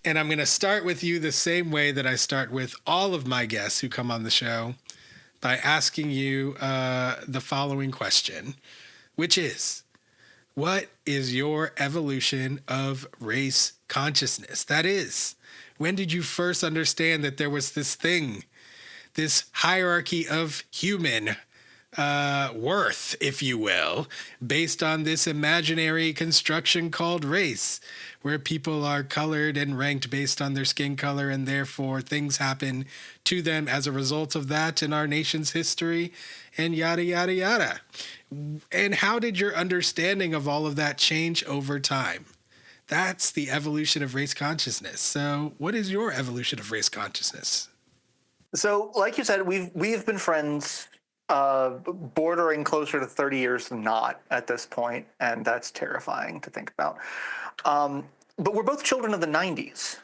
And I'm going to start with you the same way that I start with all of my guests who come on the show by asking you the following question, which is, what is your evolution of race consciousness? That is, when did you first understand that there was this thing, this hierarchy of human worth, if you will, based on this imaginary construction called race, where people are colored and ranked based on their skin color, and therefore things happen to them as a result of that in our nation's history, and yada, yada, yada. And how did your understanding of all of that change over time? That's the evolution of race consciousness. So, what is your evolution of race consciousness? So, like you said, we've been friends, bordering closer to 30 years than not at this point, and that's terrifying to think about. But we're both children of the 90s,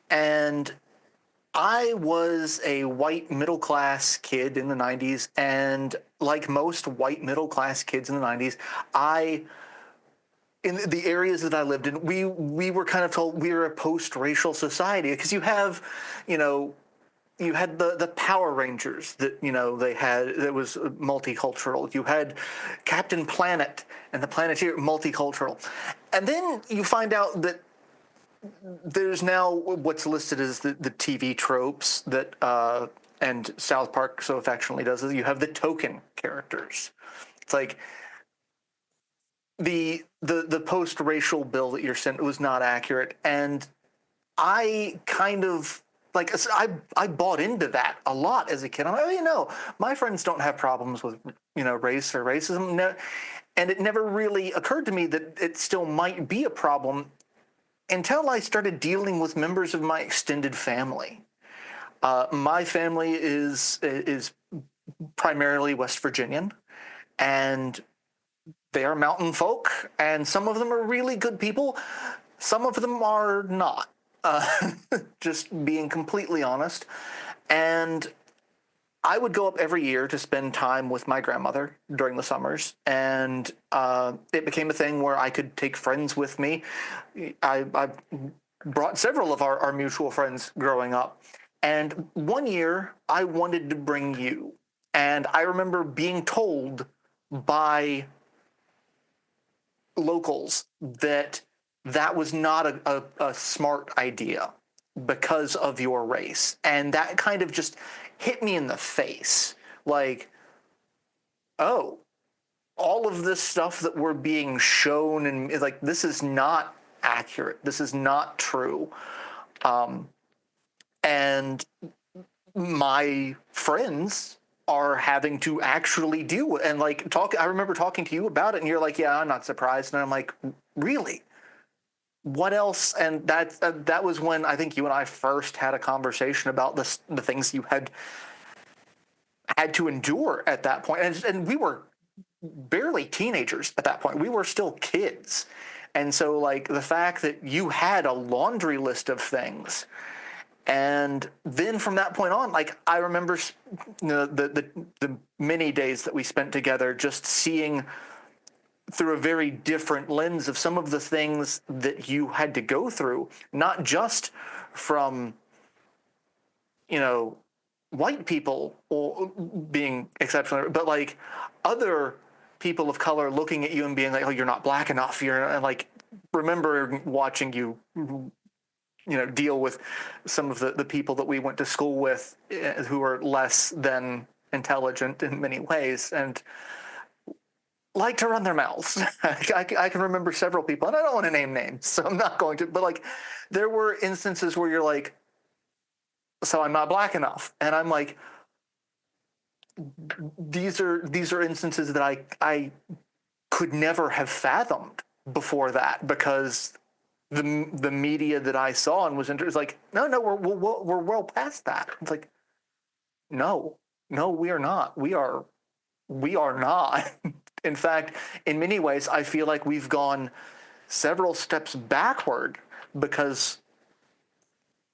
and I was a white middle class kid in the 90s, and like most white middle class kids in the 90s, in the areas that I lived in, we were kind of told we were a post-racial society because you had the Power Rangers that they had that was multicultural. You had Captain Planet and the Planeteer, multicultural, and then you find out that there's now what's listed as the TV tropes that and South Park so affectionately does is you have the token characters. It's like the post-racial bill that you're sent was not accurate, and I kind of I bought into that a lot as a kid. I'm like, my friends don't have problems with race or racism, no, and it never really occurred to me that it still might be a problem until I started dealing with members of my extended family. My family is primarily West Virginian, and they are mountain folk, and some of them are really good people. Some of them are not. Just being completely honest. And I would go up every year to spend time with my grandmother during the summers, and it became a thing where I could take friends with me. I brought several of our mutual friends growing up, and one year I wanted to bring you, and I remember being told by locals that was not a smart idea because of your race. And that kind of just hit me in the face. Like, oh, all of this stuff that we're being shown and is like, this is not accurate. This is not true. And my friends are having to actually deal with and talk. I remember talking to you about it, and you're like, "Yeah, I'm not surprised." And I'm like, "Really? What else?" And that was when I think you and I first had a conversation about the things you had to endure at that point, and we were barely teenagers at that point. We were still kids, and so the fact that you had a laundry list of things. And then from that point on, I remember the many days that we spent together just seeing through a very different lens of some of the things that you had to go through, not just from, white people or being exceptional, but other people of color looking at you and being like, oh, you're not black enough. And remember watching you deal with some of the people that we went to school with who are less than intelligent in many ways and like to run their mouths. I can remember several people, and I don't want to name names, so I'm not going to, but there were instances where you're like, so I'm not black enough. And I'm like, these are instances that I could never have fathomed before that because the media that I saw and was like, no, we're well past that. It's like, no, we are not. We are not. In fact, in many ways, I feel like we've gone several steps backward because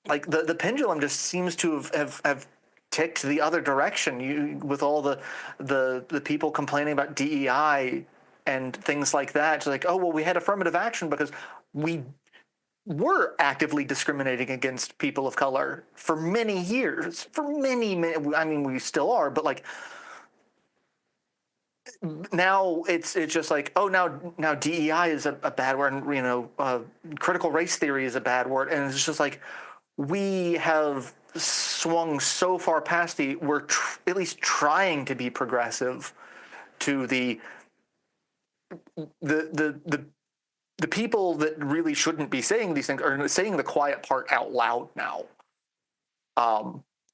the pendulum just seems to have ticked the other direction. With all the people complaining about DEI and things like that. It's like, oh, well, we had affirmative action because we were actively discriminating against people of color for many years, for many, I mean, we still are, but like now it's just like, oh, now DEI is a bad word, and critical race theory is a bad word, and it's just like we have swung so far past we're at least trying to be progressive to the people that really shouldn't be saying these things are saying the quiet part out loud now.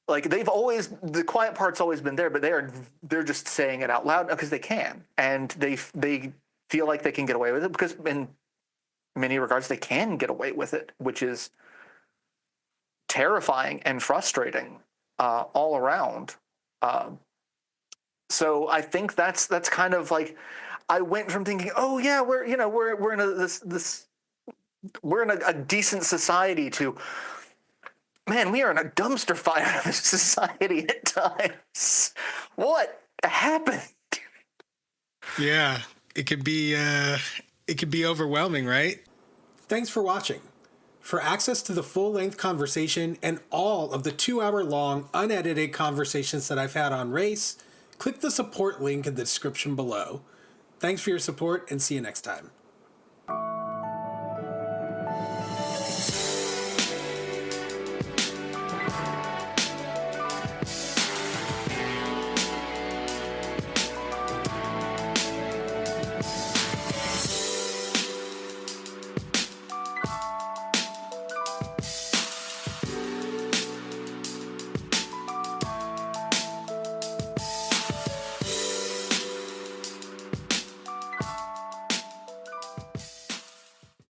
Like the quiet part's always been there, but they're just saying it out loud because they can, and they feel like they can get away with it because in many regards they can get away with it, which is terrifying and frustrating all around. So I think that's kind of like I went from thinking, oh yeah, we're in a decent society to, man, we are in a dumpster fire of a society at times. What happened? Yeah, it could be overwhelming, right? Thanks for watching. For access to the full-length conversation and all of the 2-hour-long unedited conversations that I've had on race, click the support link in the description below. Thanks for your support, and see you next time.